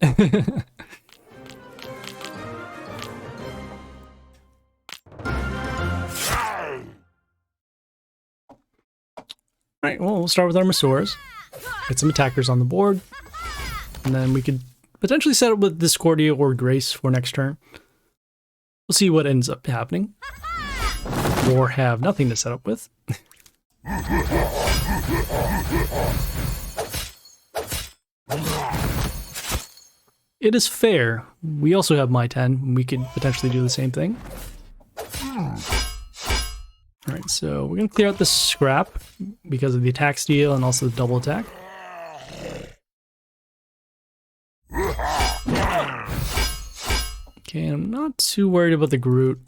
Alright, well, we'll start with our Masoras. Get some attackers on the board. And then we could potentially set up with Discordia or Grace for next turn. We'll see what ends up happening. Or have nothing to set up with. It is fair. We also have My 10. We could potentially do the same thing. Alright, so we're going to clear out the scrap because of the attack steal and also the double attack. Okay, I'm not too worried about the Groot.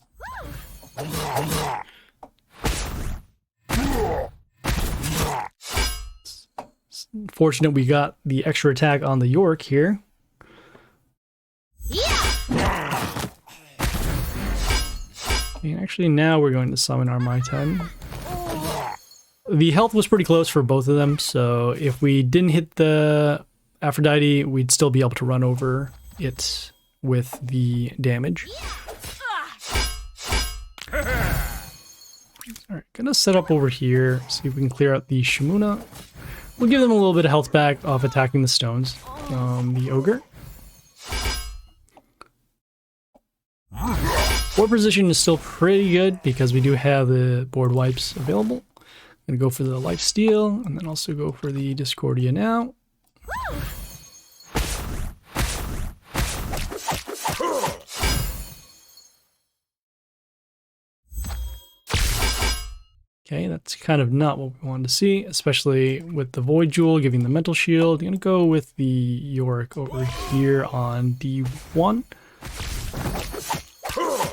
It's fortunate we got the extra attack on the York here. And actually now we're going to summon our My 10. The health was pretty close for both of them, so if we didn't hit the Aphrodite, we'd still be able to run over it with the damage. Alright, gonna set up over here, see if we can clear out the Shimuna. We'll give them a little bit of health back off attacking the stones from the Ogre. Board position is still pretty good because we do have the board wipes available. I'm gonna go for the life steal and then also go for the Discordia now. Okay, that's kind of not what we wanted to see, especially with the Void Jewel giving the mental shield. I'm gonna go with the Yorick over here on D1.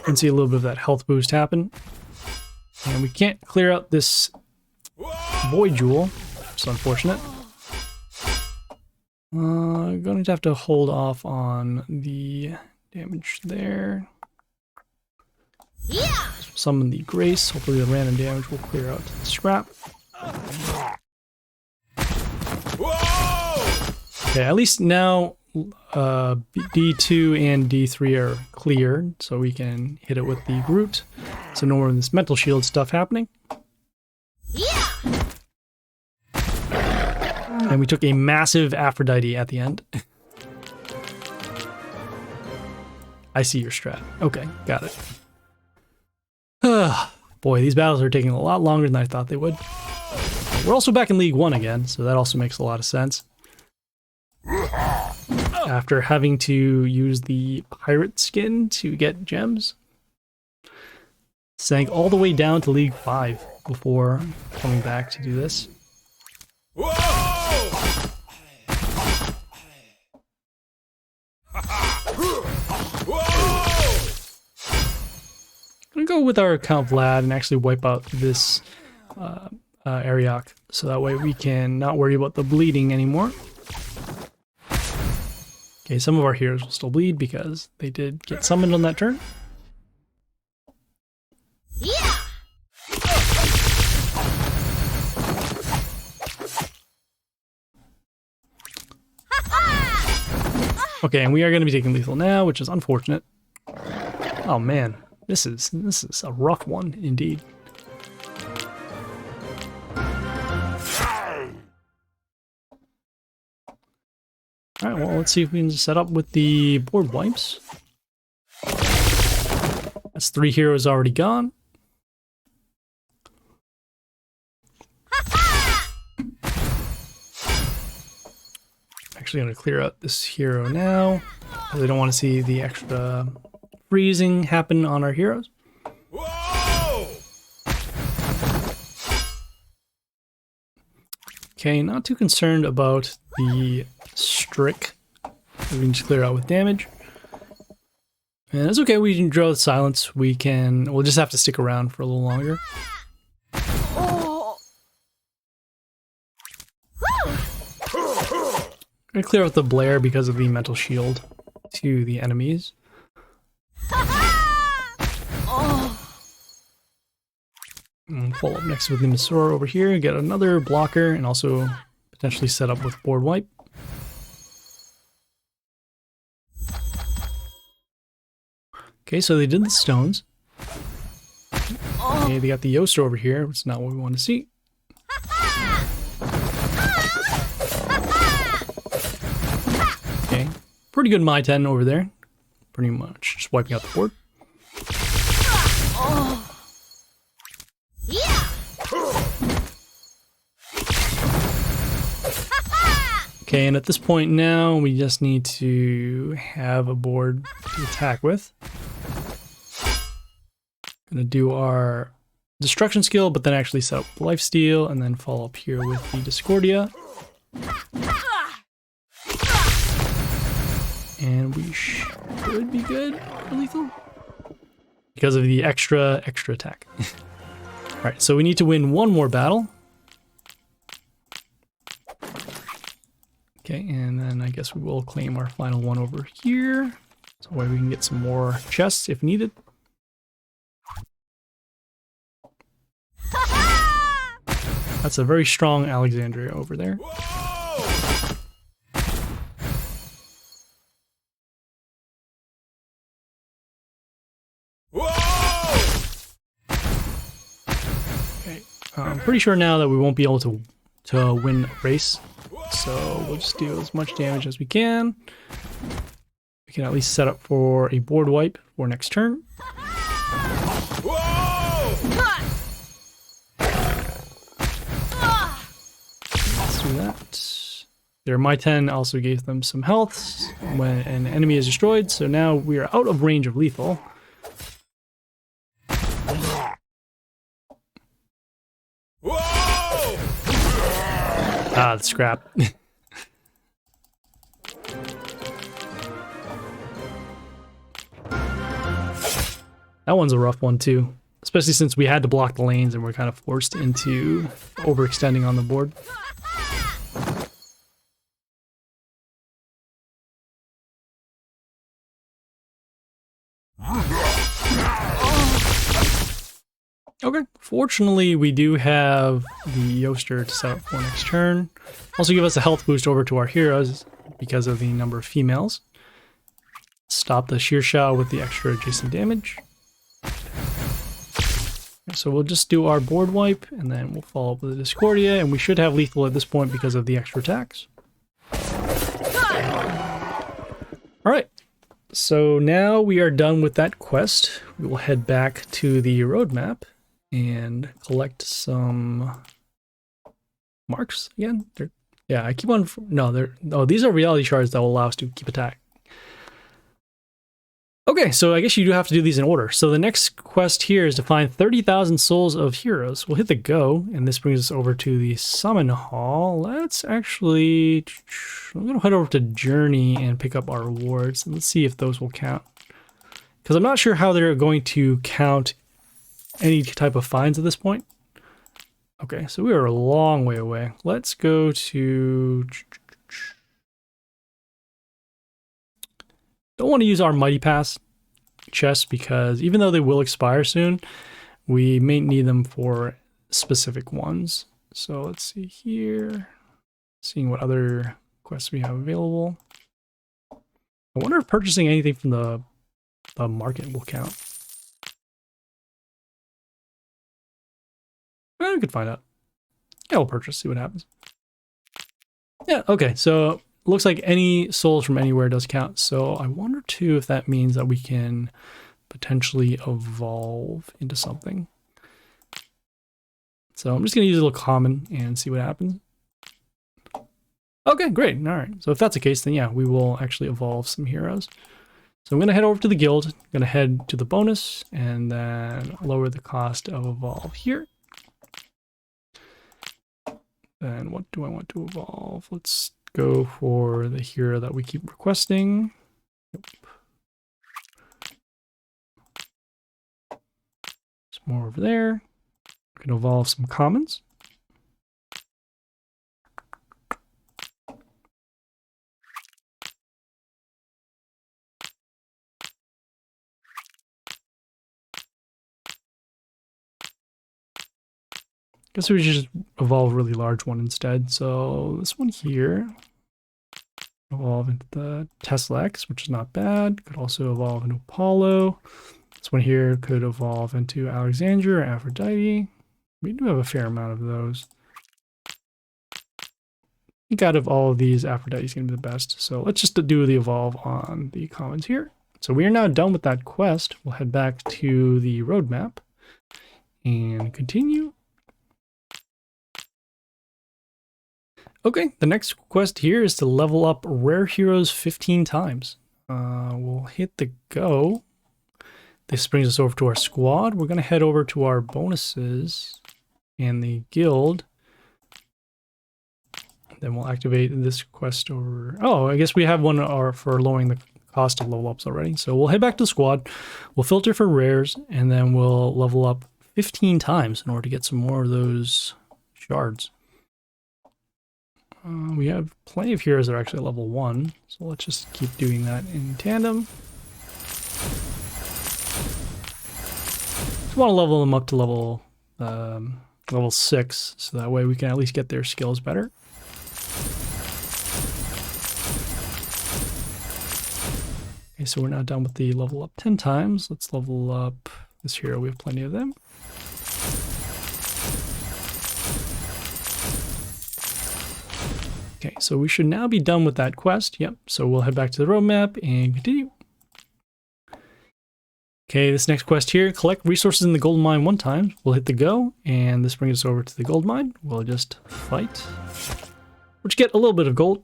And see a little bit of that health boost happen. And we can't clear out this Void Jewel, which is unfortunate. Going to have to hold off on the damage there. Summon the Grace. Hopefully the random damage will clear out the scrap. Okay, at least now D2 and D3 are cleared, so we can hit it with the Groot. So no more of this mental shield stuff happening. And we took a massive Aphrodite at the end. I see your strat. Okay, got it. Boy, these battles are taking a lot longer than I thought they would. We're also back in League 1 again, so that also makes a lot of sense. After having to use the pirate skin to get gems. Sank all the way down to League 5 before coming back to do this. Whoa! go with our Count Vlad and actually wipe out this Ariok, so that way we can not worry about the bleeding anymore. Okay, some of our heroes will still bleed because they did get summoned on that turn. Yeah. Okay, and we are going to be taking lethal now, which is unfortunate. Oh man, this is a rough one indeed. Alright, well, let's see if we can set up with the board wipes. That's 3 heroes already gone. Actually going to clear out this hero now, because I don't want to see the extra freezing happen on our heroes. Whoa! Okay, not too concerned about the Strick. We can just clear out with damage. And it's okay, we can draw the silence. We'll just have to stick around for a little longer. Oh. I'm gonna clear out the Blair because of the mental shield to the enemies. And follow up next with the Misora over here, get another blocker, and also potentially set up with board wipe. Okay, so they did the stones. Okay, they got the Yoster over here, which is not what we want to see. Okay, pretty good My 10 over there. Pretty much just wiping out the board. Yeah. Okay, and at this point now, we just need to have a board to attack with. Gonna do our destruction skill, but then actually set up lifesteal, and then follow up here with the Discordia. And we should be good for lethal because of the extra attack. Alright, so we need to win one more battle. Okay, and then I guess we will claim our final one over here. So that way we can get some more chests if needed. That's a very strong Alexandria over there. Whoa! Whoa! Okay, I'm pretty sure now that we won't be able to win a race. So we'll just do as much damage as we can. We can at least set up for a board wipe for next turn. Whoa! Let's do that. Their My 10 also gave them some health when an enemy is destroyed, so now we are out of range of lethal. Whoa! Ah, the scrap. That one's a rough one too, especially since we had to block the lanes and we're kind of forced into overextending on the board. Okay, fortunately we do have the Yoster to set up for next turn. Also give us a health boost over to our heroes because of the number of females. Stop the sheer shot with the extra adjacent damage. So we'll just do our board wipe and then we'll follow up with the Discordia, and we should have lethal at this point because of the extra attacks. Alright, so now we are done with that quest. We will head back to the roadmap and collect some marks again. Yeah, I keep on. No, these are reality shards that will allow us to keep attack. Okay, so I guess you do have to do these in order. So the next quest here is to find 30,000 souls of heroes. We'll hit the go, and this brings us over to the summon hall. Let's actually, I'm gonna head over to Journey and pick up our rewards, and let's see if those will count. Because I'm not sure how they're going to count any type of finds at this point. Okay, so we are a long way away. Let's go to... Don't want to use our Mighty Pass chests because even though they will expire soon, we may need them for specific ones. So let's see here. Seeing what other quests we have available. I wonder if purchasing anything from the market will count. We could find out. Yeah, we'll purchase, see what happens. Yeah, okay, so looks like any souls from anywhere does count. So I wonder too if that means that we can potentially evolve into something. So I'm just going to use a little common and see what happens. Okay, great. All right. So if that's the case, then yeah, we will actually evolve some heroes. So I'm going to head over to the guild. I'm going to head to the bonus and then lower the cost of evolve here. Then what do I want to evolve? Let's go for the hero that we keep requesting. Nope. There's more over there. We can evolve some commons. Guess we should just evolve a really large one instead. So this one here, evolve into the Tesla-X, which is not bad. Could also evolve into Apollo. This one here could evolve into Alexandria or Aphrodite. We do have a fair amount of those. I think out of all of these, Aphrodite is going to be the best. So let's just do the evolve on the commons here. So we are now done with that quest. We'll head back to the roadmap and continue. Okay, the next quest here is to level up rare heroes 15 times. We'll hit the go. This brings us over to our squad. We're going to head over to our bonuses and the guild. Then we'll activate this quest over... Oh, I guess we have one for lowering the cost of level ups already. So we'll head back to the squad. We'll filter for rares, and then we'll level up 15 times in order to get some more of those shards. We have plenty of heroes that are actually level 1, so let's just keep doing that in tandem. Just want to level them up to level 6, so that way we can at least get their skills better. Okay, so we're now done with the level up 10 times. Let's level up this hero. We have plenty of them. Okay, so we should now be done with that quest. Yep, so we'll head back to the roadmap and continue. Okay, this next quest here, collect resources in the gold mine 1 time. We'll hit the go, and this brings us over to the gold mine. We'll just fight. Which get a little bit of gold.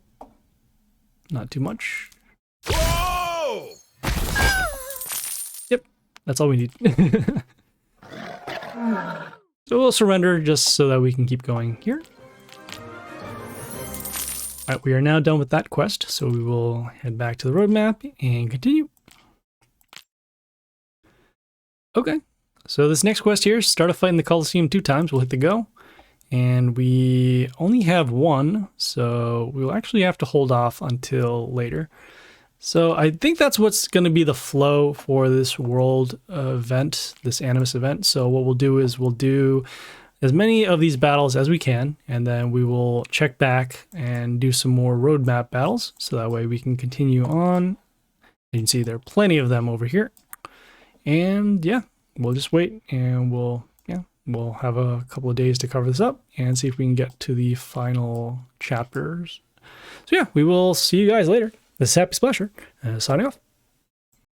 Not too much. Whoa! Yep, that's all we need. So we'll surrender just so that we can keep going here. Alright, we are now done with that quest, so we will head back to the roadmap and continue. Okay, so this next quest here, start a fight in the Colosseum 2 times, we'll hit the go. And we only have 1, so we'll actually have to hold off until later. So I think that's what's going to be the flow for this world event, this Animus event. So what we'll do is we'll do as many of these battles as we can, and then we will check back and do some more roadmap battles, so that way we can continue on. You can see there are plenty of them over here. And yeah, we'll just wait and we'll have a couple of days to cover this up and see if we can get to the final chapters. So yeah, we will see you guys later. This is Happysplasher, signing off.